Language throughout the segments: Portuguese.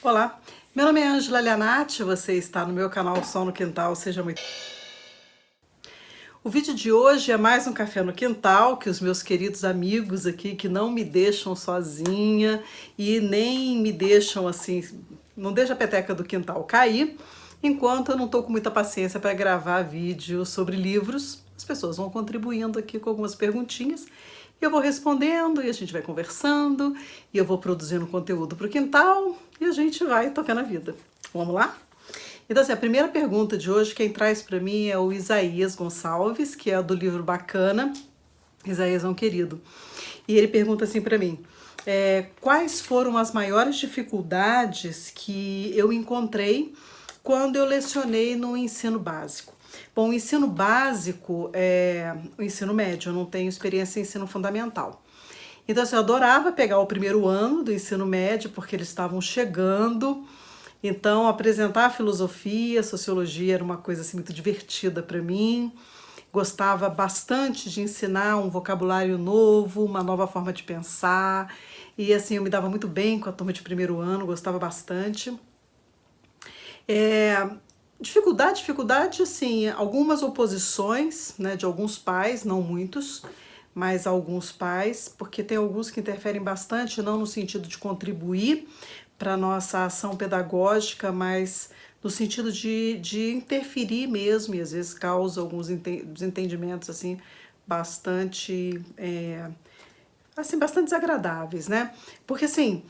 Olá, meu nome é Ângela Lianati, você está no meu canal Sol no Quintal, seja muito... O vídeo de hoje é mais um café no quintal, que os meus queridos amigos aqui, que não me deixam sozinha e nem me deixam assim, não deixa a peteca do quintal cair, enquanto eu não estou com muita paciência para gravar vídeo sobre livros. As pessoas vão contribuindo aqui com algumas perguntinhas e eu vou respondendo e a gente vai conversando e eu vou produzindo conteúdo para o quintal e a gente vai tocando a vida. Vamos lá? Então, assim, a primeira pergunta de hoje, quem traz para mim é o Isaías Gonçalves, que é do livro Bacana. Isaías é um querido. E ele pergunta assim para mim: quais foram as maiores dificuldades que eu encontrei quando eu lecionei no ensino básico? Bom, o ensino básico é o ensino médio, eu não tenho experiência em ensino fundamental. Então, assim, eu adorava pegar o primeiro ano do ensino médio, porque eles estavam chegando. Então, apresentar a filosofia, a sociologia era uma coisa assim, muito divertida para mim. Gostava bastante de ensinar um vocabulário novo, uma nova forma de pensar. E assim, eu me dava muito bem com a turma de primeiro ano, gostava bastante. É, dificuldade, assim, algumas oposições, né, de alguns pais, não muitos, mas alguns pais, porque tem alguns que interferem bastante, não no sentido de contribuir para a nossa ação pedagógica, mas no sentido de interferir mesmo, e às vezes causa alguns desentendimentos assim, bastante bastante desagradáveis, né? Porque assim,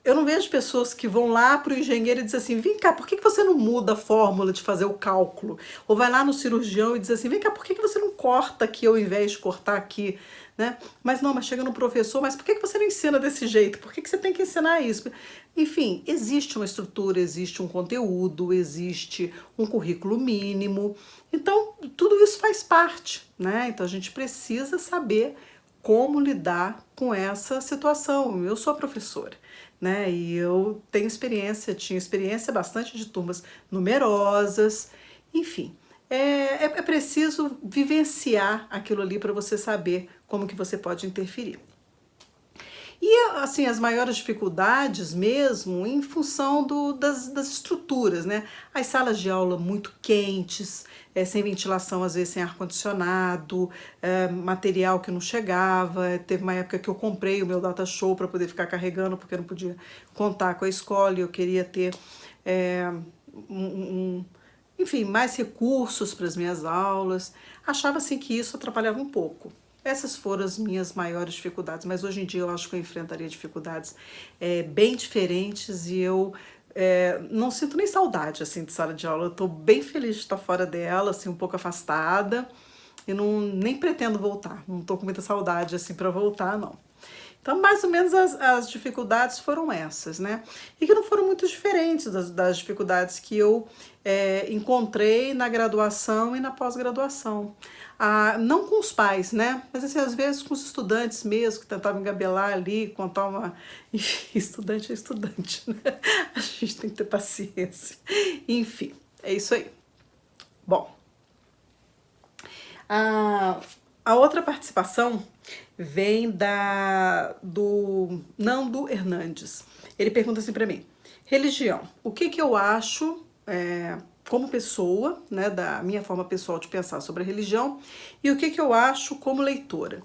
eu não vejo pessoas que vão lá para o engenheiro e dizem assim, vem cá, por que você não muda a fórmula de fazer o cálculo? Ou vai lá no cirurgião e diz assim, vem cá, por que você não corta aqui ao invés de cortar aqui? Né? Mas não, mas chega no professor, mas por que você não ensina desse jeito? Por que você tem que ensinar isso? Enfim, existe uma estrutura, existe um conteúdo, existe um currículo mínimo. Então, tudo isso faz parte, né? Então a gente precisa saber como lidar com essa situação. Eu sou professora, né? E eu tenho experiência, tinha experiência bastante de turmas numerosas, enfim. É preciso vivenciar aquilo ali para você saber como que você pode interferir. E assim, as maiores dificuldades mesmo em função das estruturas, né? As salas de aula muito quentes, sem ventilação, às vezes sem ar-condicionado, material que não chegava. Teve uma época que eu comprei o meu data show para poder ficar carregando, porque eu não podia contar com a escola e eu queria ter enfim, mais recursos para as minhas aulas. Achava assim que isso atrapalhava um pouco. Essas foram as minhas maiores dificuldades, mas hoje em dia eu acho que eu enfrentaria dificuldades bem diferentes e eu não sinto nem saudade assim de sala de aula. Eu estou bem feliz de estar fora dela, assim, um pouco afastada e não, nem pretendo voltar. Não estou com muita saudade assim para voltar, não. Então, mais ou menos as dificuldades foram essas, né? E que não foram muito diferentes das dificuldades que eu encontrei na graduação e na pós-graduação. Não com os pais, né? Mas assim, às vezes com os estudantes mesmo, que tentavam engabelar ali, contar uma... Enfim, estudante é estudante, né? A gente tem que ter paciência. Enfim, é isso aí. Bom, a outra participação vem do Nando Hernandes. Ele pergunta assim para mim: religião, o que eu acho como pessoa, né, da minha forma pessoal de pensar sobre a religião, e o que eu acho como leitora.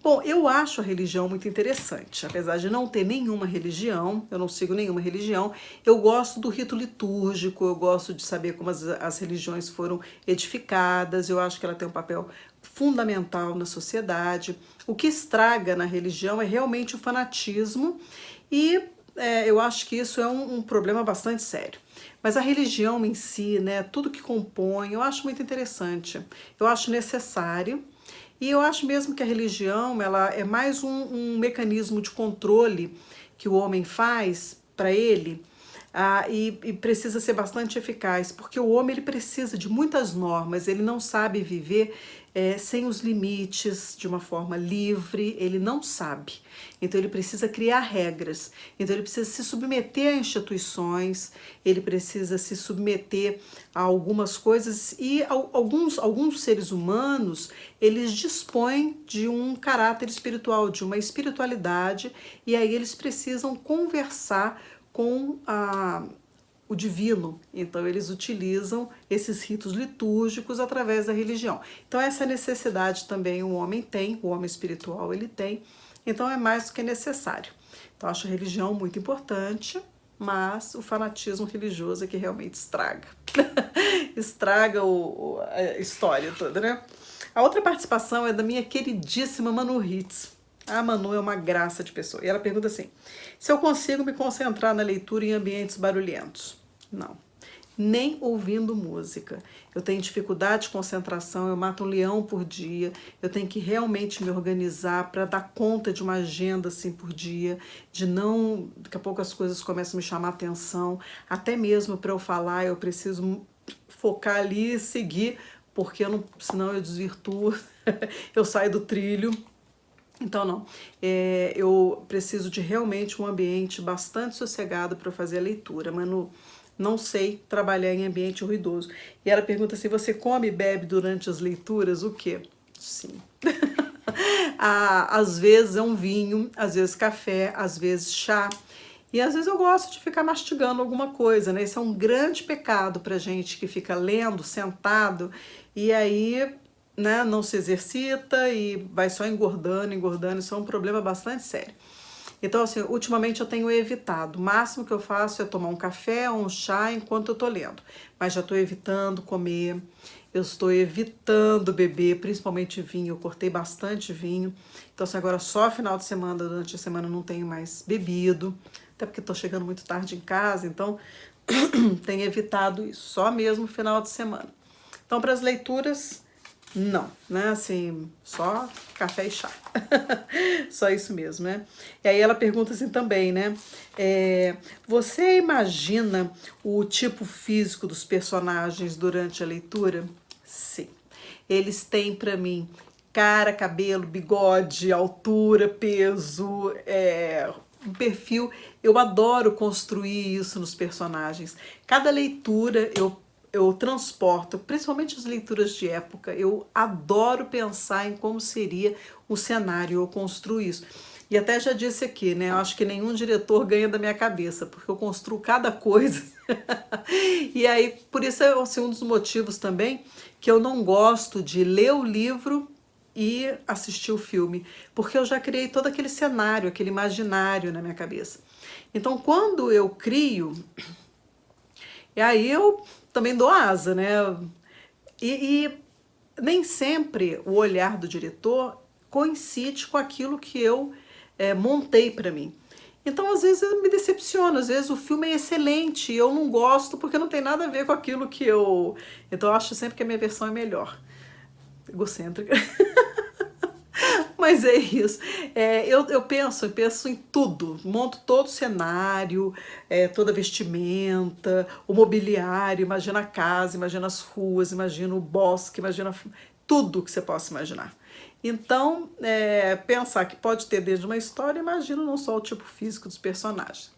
Bom, eu acho a religião muito interessante, apesar de não ter nenhuma religião, eu não sigo nenhuma religião, eu gosto do rito litúrgico, eu gosto de saber como as religiões foram edificadas, eu acho que ela tem um papel fundamental na sociedade. O que estraga na religião é realmente o fanatismo e eu acho que isso é um problema bastante sério. Mas a religião em si, né, tudo que compõe, eu acho muito interessante. Eu acho necessário e eu acho mesmo que a religião ela é mais um mecanismo de controle que o homem faz para ele. E precisa ser bastante eficaz, porque o homem ele precisa de muitas normas, ele não sabe viver sem os limites, de uma forma livre, ele não sabe. Então ele precisa criar regras, então ele precisa se submeter a instituições, ele precisa se submeter a algumas coisas e alguns seres humanos, eles dispõem de um caráter espiritual, de uma espiritualidade, e aí eles precisam conversar com o divino. Então eles utilizam esses ritos litúrgicos através da religião. Então essa necessidade também o homem tem, o homem espiritual ele tem, então é mais do que necessário. Então acho a religião muito importante, mas o fanatismo religioso é que realmente estraga. Estraga a história toda, né? A outra participação é da minha queridíssima Manu Hitz. A Manu é uma graça de pessoa. E ela pergunta assim: se eu consigo me concentrar na leitura em ambientes barulhentos? Não. Nem ouvindo música. Eu tenho dificuldade de concentração, eu mato um leão por dia, eu tenho que realmente me organizar para dar conta de uma agenda assim por dia, de não... Daqui a pouco as coisas começam a me chamar atenção, até mesmo para eu falar, eu preciso focar ali e seguir, porque senão eu desvirtuo, eu saio do trilho. Então não, eu preciso de realmente um ambiente bastante sossegado para fazer a leitura, mas não sei trabalhar em ambiente ruidoso. E ela pergunta se você come e bebe durante as leituras, o quê? Sim. Às vezes é um vinho, às vezes café, às vezes chá. E às vezes eu gosto de ficar mastigando alguma coisa, né? Isso é um grande pecado pra gente que fica lendo, sentado, e aí... né, não se exercita e vai só engordando, isso é um problema bastante sério. Então, assim, ultimamente eu tenho evitado. O máximo que eu faço é tomar um café ou um chá enquanto eu tô lendo. Mas já estou evitando comer, eu estou evitando beber, principalmente vinho. Eu cortei bastante vinho. Então, assim, agora só final de semana, durante a semana eu não tenho mais bebido. Até porque estou chegando muito tarde em casa, então tenho evitado isso. Só mesmo final de semana. Então, para as leituras... não, né, assim, só café e chá, só isso mesmo, né? E aí ela pergunta assim também, né, você imagina o tipo físico dos personagens durante a leitura? Sim, eles têm para mim cara, cabelo, bigode, altura, peso, um perfil. Eu adoro construir isso nos personagens. Cada leitura eu transporto, principalmente as leituras de época, eu adoro pensar em como seria o cenário, eu construo isso. E até já disse aqui, né, eu acho que nenhum diretor ganha da minha cabeça, porque eu construo cada coisa. E aí, por isso é assim, um dos motivos também que eu não gosto de ler o livro e assistir o filme, porque eu já criei todo aquele cenário, aquele imaginário na minha cabeça. Então, quando eu crio, e aí eu também dou asa, né? E nem sempre o olhar do diretor coincide com aquilo que eu montei para mim. Então, às vezes, eu me decepciono, às vezes o filme é excelente e eu não gosto porque não tem nada a ver com aquilo que eu... Então, eu acho sempre que a minha versão é melhor. Egocêntrica. Mas é isso. Eu penso em tudo, monto todo o cenário, toda a vestimenta, o mobiliário, imagina a casa, imagina as ruas, imagina o bosque, imagina tudo que você possa imaginar. Então, pensar que pode ter desde uma história, imagina não só o tipo físico dos personagens.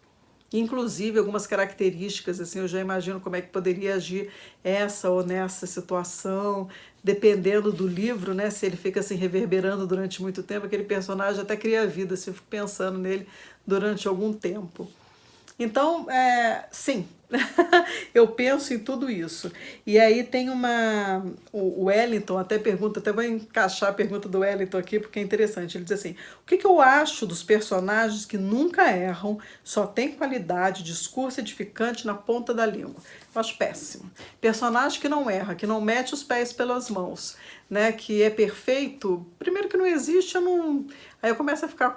Inclusive, algumas características, assim, eu já imagino como é que poderia agir essa ou nessa situação, dependendo do livro, né? Se ele fica assim reverberando durante muito tempo, aquele personagem até cria vida, se eu fico pensando nele durante algum tempo. Então, sim, eu penso em tudo isso. E aí tem o Wellington até pergunta, até vou encaixar a pergunta do Wellington aqui, porque é interessante. Ele diz assim: o que eu acho dos personagens que nunca erram, só tem qualidade, discurso edificante na ponta da língua? Eu acho péssimo. Personagem que não erra, que não mete os pés pelas mãos, né? Que é perfeito, primeiro que não existe, aí eu começo a ficar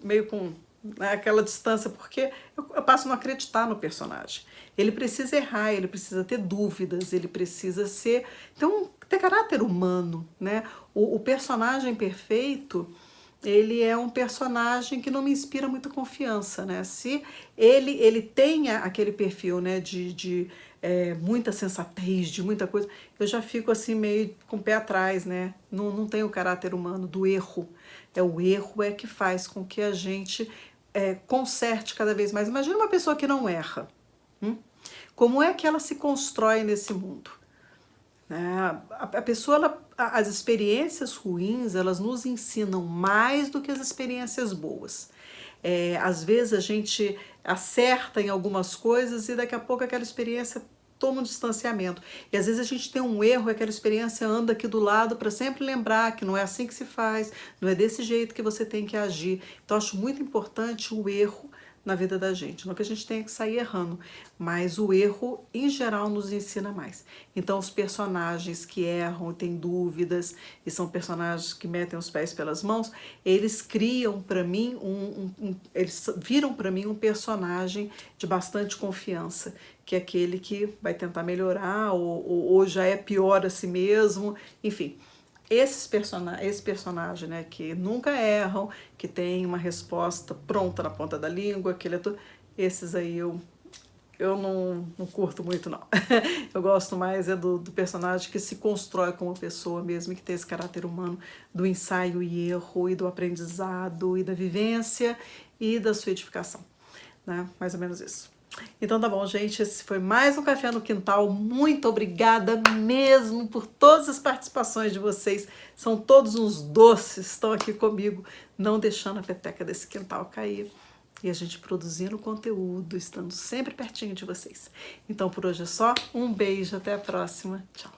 meio com, né, aquela distância, porque eu passo a não acreditar no personagem. Ele precisa errar, ele precisa ter dúvidas, ele precisa ter caráter humano, né? O personagem perfeito, ele é um personagem que não me inspira muita confiança, né? Se ele tenha aquele perfil, né, de muita sensatez, de muita coisa, eu já fico assim meio com o pé atrás, né? Não tem o caráter humano do erro. O erro que faz com que a gente conserte cada vez mais. Imagina uma pessoa que não erra. Como é que ela se constrói nesse mundo? A pessoa, as experiências ruins, elas nos ensinam mais do que as experiências boas. Às vezes a gente acerta em algumas coisas e daqui a pouco aquela experiência toma um distanciamento. E às vezes a gente tem um erro e aquela experiência anda aqui do lado para sempre lembrar que não é assim que se faz, não é desse jeito que você tem que agir. Então acho muito importante o erro na vida da gente. Não que a gente tenha que sair errando, mas o erro, em geral, nos ensina mais. Então, os personagens que erram, têm dúvidas, e são personagens que metem os pés pelas mãos, eles criam para mim, eles viram para mim um personagem de bastante confiança, que é aquele que vai tentar melhorar, ou já é pior a si mesmo, enfim. Esse personagem, né, que nunca erram, que tem uma resposta pronta na ponta da língua, esses aí eu não curto muito, não. Eu gosto mais do personagem que se constrói como pessoa mesmo, que tem esse caráter humano do ensaio e erro, e do aprendizado, e da vivência, e da sua edificação, né? Mais ou menos isso. Então tá bom, gente, esse foi mais um Café no Quintal. Muito obrigada mesmo por todas as participações de vocês. São todos uns doces, estão aqui comigo, não deixando a peteca desse quintal cair. E a gente produzindo conteúdo, estando sempre pertinho de vocês. Então por hoje é só, um beijo, até a próxima, tchau.